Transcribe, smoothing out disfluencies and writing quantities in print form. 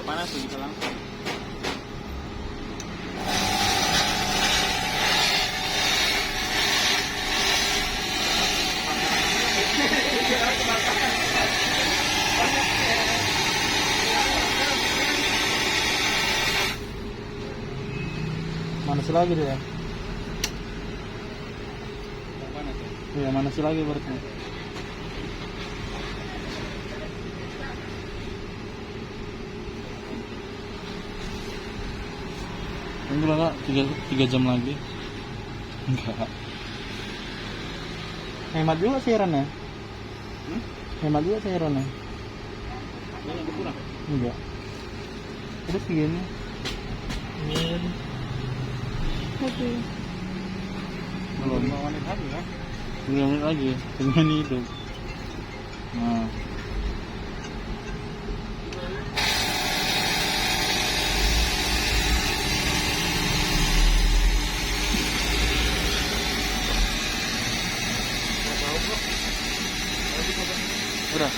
udah panas tuh bisa langsung. Manas lagi dia. Udah panas ya. Iya, manas lagi berarti. Enggak lah, 3 jam lagi. Enggak. Hemat juga cairannya. Hemat juga cairannya. Banyak berkurang. Enggak. Terus segini. Oke. Belum. 5 menit lagi kan? 2 menit lagi. Dengan itu. Nah. Udah.